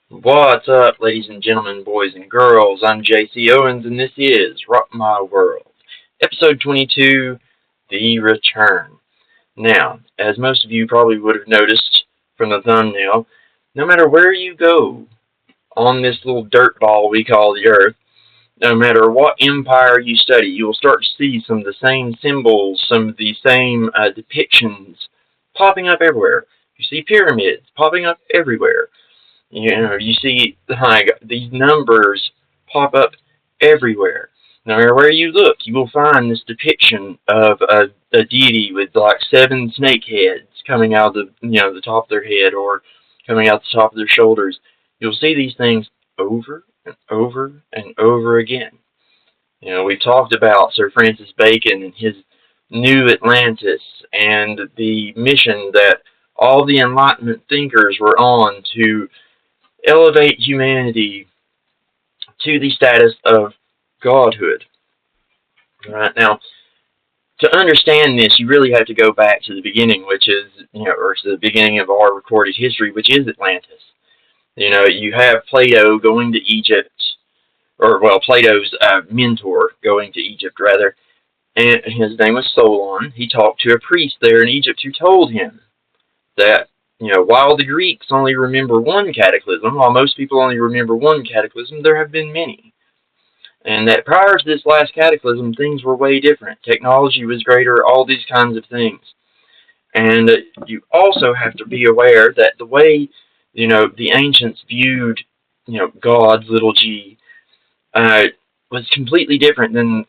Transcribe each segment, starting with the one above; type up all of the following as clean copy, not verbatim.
What's up, ladies and gentlemen, boys and girls? I'm JC Owens, and this is Rock My World, episode 22, The Return. Now, as most of you probably would have noticed from the thumbnail, no matter where you go on this little dirt ball we call the Earth, no matter what empire you study, you will start to see some of the same symbols, some of the same depictions popping up everywhere. You see pyramids popping up everywhere. You see like these numbers pop up everywhere. No matter where you look, you will find this depiction of a deity with like seven snake heads coming out of the top of their head or coming out the top of their shoulders. You'll see these things over and over and over again. We've talked about Sir Francis Bacon and his New Atlantis and the mission that all the Enlightenment thinkers were on to elevate humanity to the status of godhood. Right now, to understand this, you really have to go back to the beginning, which is, or to the beginning of our recorded history, which is Atlantis. You have Plato going to Egypt, or, well, Plato's mentor going to Egypt, rather, and his name was Solon. He talked to a priest there in Egypt who told him that while the Greeks only remember one cataclysm, while most people only remember one cataclysm, there have been many. And that prior to this last cataclysm, things were way different. Technology was greater, all these kinds of things. And you also have to be aware that the way, the ancients viewed, God, little g, was completely different than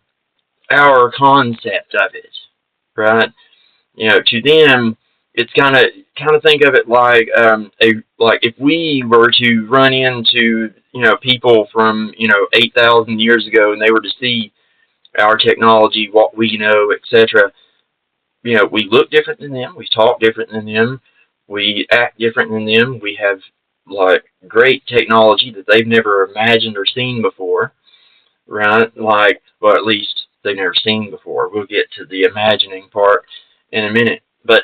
our concept of it, right? To them, it's kind of think of it like like if we were to run into people from 8,000 years ago and they were to see our technology, what we know, etc. We look different than them, we talk different than them, we act different than them. We have like great technology that they've never imagined or seen before, right? Like, well, at least they've never seen before. We'll get to the imagining part in a minute, but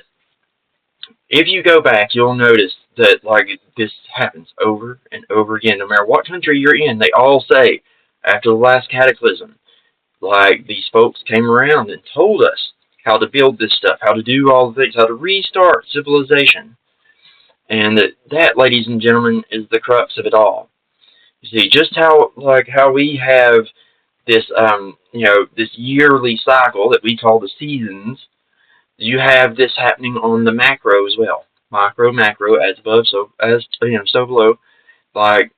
if you go back, you'll notice that like this happens over and over again. No matter what country you're in, they all say after the last cataclysm, like these folks came around and told us how to build this stuff, how to do all the things, how to restart civilization. And that, ladies and gentlemen, is the crux of it all. You see, just how we have this this yearly cycle that we call the seasons. You have this happening on the macro as well. Micro, macro, as above, so so below. Like,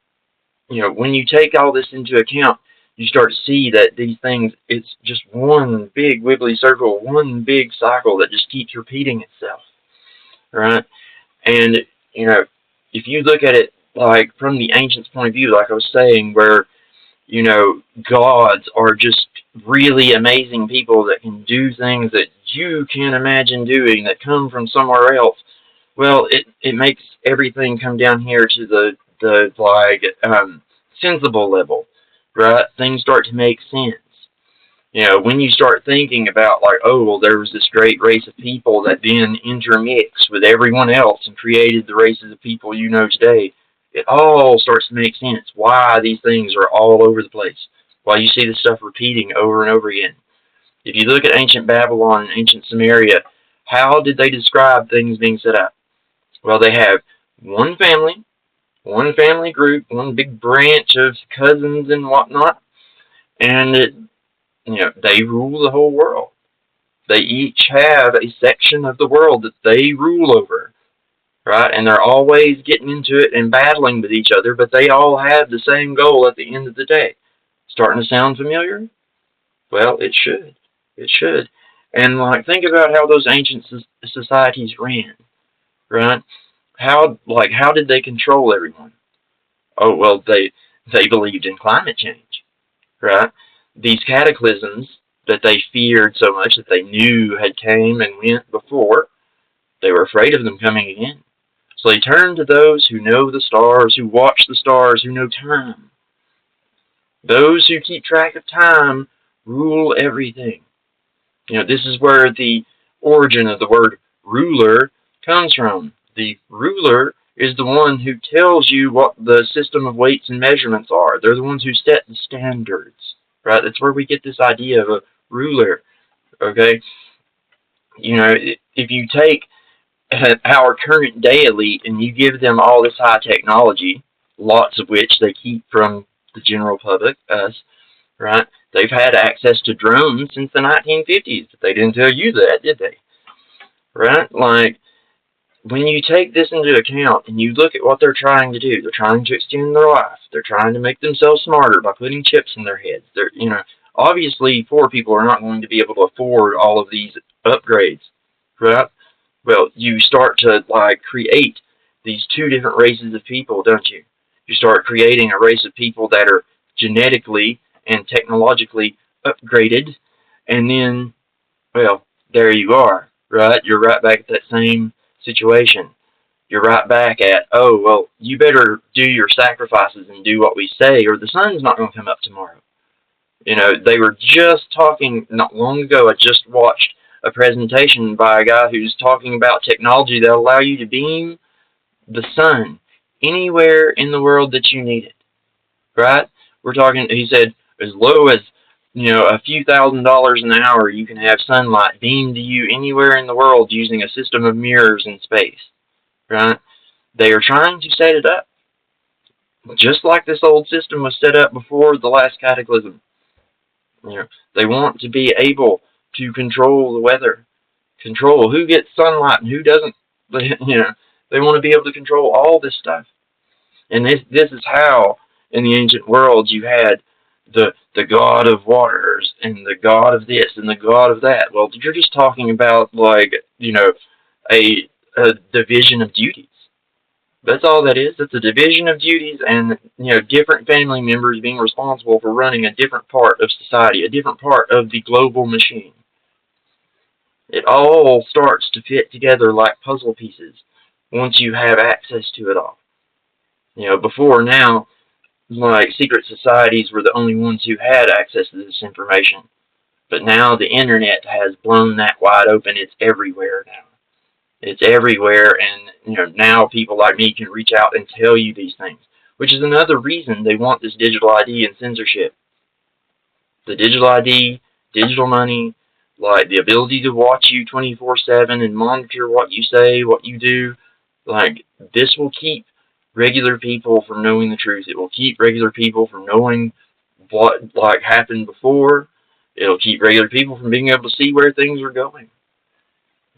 when you take all this into account, you start to see that these things, it's just one big wibbly circle, one big cycle that just keeps repeating itself, right? And, if you look at it, like, from the ancients' point of view, like I was saying, where, gods are just really amazing people that can do things that you can't imagine doing that come from somewhere else. Well, it makes everything come down here to the sensible level, right? Things start to make sense. When you start thinking about like, oh, well, there was this great race of people that then intermixed with everyone else and created the races of people you know today, it all starts to make sense why these things are all over the place, why you see this stuff repeating over and over again. If you look at ancient Babylon and ancient Sumeria, how did they describe things being set up? Well, they have one family group, one big branch of cousins and whatnot, and they rule the whole world. They each have a section of the world that they rule over, right? And they're always getting into it and battling with each other, but they all have the same goal at the end of the day. Starting to sound familiar? Well, it should. It should. And like, think about how those ancient societies ran, right? How did they control everyone? Oh, well, they believed in climate change, right? These cataclysms that they feared so much, that they knew had came and went before, they were afraid of them coming again. So they turned to those who know the stars, who watch the stars, who know time. Those who keep track of time rule everything. This is where the origin of the word ruler comes from. The ruler is the one who tells you what the system of weights and measurements are. They're the ones who set the standards, right? That's where we get this idea of a ruler, okay? You know, if you take our current day elite and you give them all this high technology, lots of which they keep from the general public, us, right? They've had access to drones since the 1950s. They didn't tell you that, did they? Right? Like, when you take this into account and you look at what they're trying to do, they're trying to extend their life. They're trying to make themselves smarter by putting chips in their heads. They're, you know, obviously poor people are not going to be able to afford all of these upgrades, right? Well, you start to, like, create these two different races of people, don't you? You start creating a race of people that are genetically and technologically upgraded, and then, well, there you are, right? You're right back at that same situation. You're right back at, oh, well, you better do your sacrifices and do what we say, or the sun's not going to come up tomorrow. You know, they were just talking not long ago. I just watched a presentation by a guy who's talking about technology that allow you to beam the sun anywhere in the world that you need it, right? We're talking, he said, as low as, you know, a few $1,000s an hour, you can have sunlight beamed to you anywhere in the world using a system of mirrors in space, right? They are trying to set it up, just like this old system was set up before the last cataclysm. You know, they want to be able to control the weather, control who gets sunlight and who doesn't. You know, they want to be able to control all this stuff. And this is how, in the ancient world, you had the god of waters and the god of this and the god of that. Well, you're just talking about, like, you know, a division of duties. That's all that is. It's a division of duties, and, you know, different family members being responsible for running a different part of society, a different part of the global machine. It all starts to fit together like puzzle pieces once you have access to it all. You know, before now, like, secret societies were the only ones who had access to this information. But now the internet has blown that wide open. It's everywhere now. It's everywhere, and, you know, now people like me can reach out and tell you these things, which is another reason they want this digital ID and censorship. The digital ID, digital money, like the ability to watch you 24/7 and monitor what you say, what you do, like, this will keep regular people from knowing the truth. It will keep regular people from knowing what, like, happened before. It'll keep regular people from being able to see where things are going.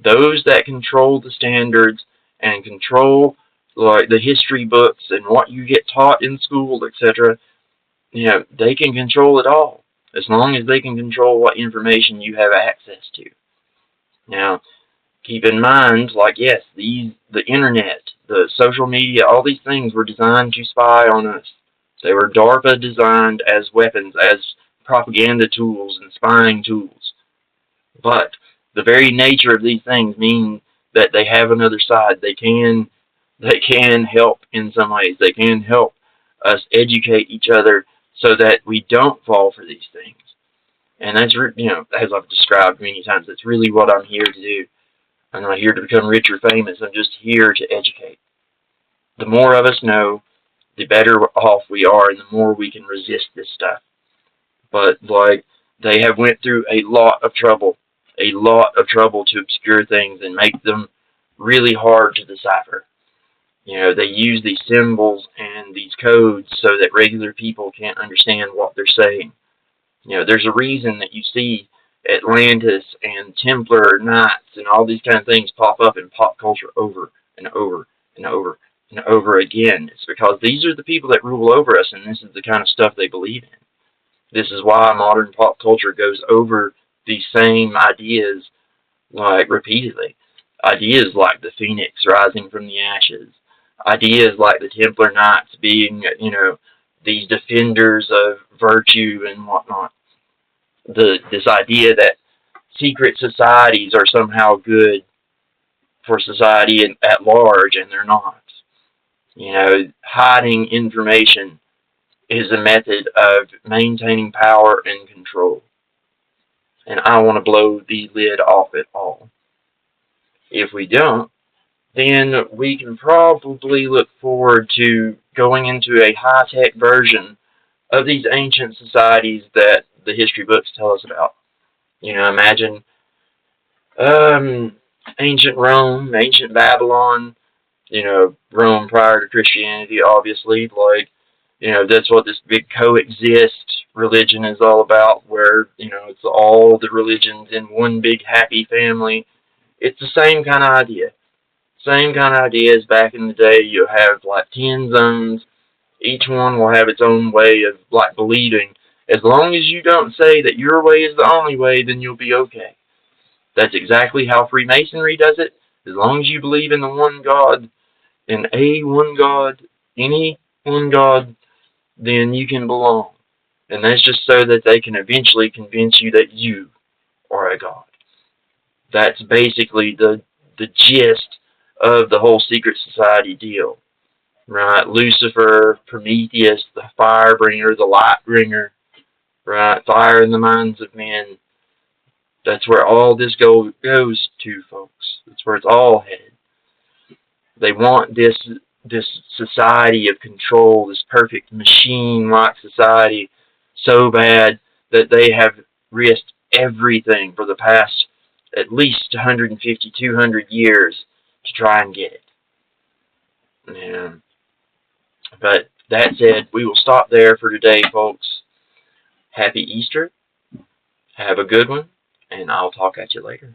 Those that control the standards and control, like, the history books and what you get taught in school, etc., you know, they can control it all, as long as they can control what information you have access to. Now, keep in mind, like, yes, the internet, the social media, all these things were designed to spy on us. They were DARPA designed as weapons, as propaganda tools and spying tools. But the very nature of these things mean that they have another side. They can help in some ways. They can help us educate each other so that we don't fall for these things. And that's, you know, as I've described many times, that's really what I'm here to do. I'm not here to become rich or famous. I'm just here to educate. The more of us know, the better off we are, and the more we can resist this stuff. But, like, they have went through a lot of trouble to obscure things and make them really hard to decipher. You know, they use these symbols and these codes so that regular people can't understand what they're saying. You know, there's a reason that you see Atlantis and Templar Knights and all these kind of things pop up in pop culture over and over and over and over again. It's because these are the people that rule over us, and this is the kind of stuff they believe in. This is why modern pop culture goes over these same ideas, like, repeatedly. Ideas like the phoenix rising from the ashes. Ideas like the Templar Knights being, you know, these defenders of virtue and whatnot. This idea that secret societies are somehow good for society at large, and they're not. You know, hiding information is a method of maintaining power and control. And I want to blow the lid off it all. If we don't, then we can probably look forward to going into a high-tech version of these ancient societies that the history books tell us about. Imagine ancient Rome, ancient Babylon, Rome prior to Christianity, obviously. That's what this big coexist religion is all about, where, it's all the religions in one big happy family. It's the same kind of idea. Same kind of idea as back in the day. You have like 10 zones. Each one will have its own way of believing. As long as you don't say that your way is the only way, then you'll be okay. That's exactly how Freemasonry does it. As long as you believe in the one God, in a one God, any one God, then you can belong. And that's just so that they can eventually convince you that you are a God. That's basically the gist of the whole secret society deal. Right? Lucifer, Prometheus, the fire bringer, the light bringer, right? Fire in the minds of men. That's where all this goes to, folks. That's where it's all headed. They want this society of control, this perfect machine-like society, so bad that they have risked everything for the past at least 150, 200 years to try and get it. Yeah. But that said, we will stop there for today, folks. Happy Easter. Have a good one, and I'll talk at you later.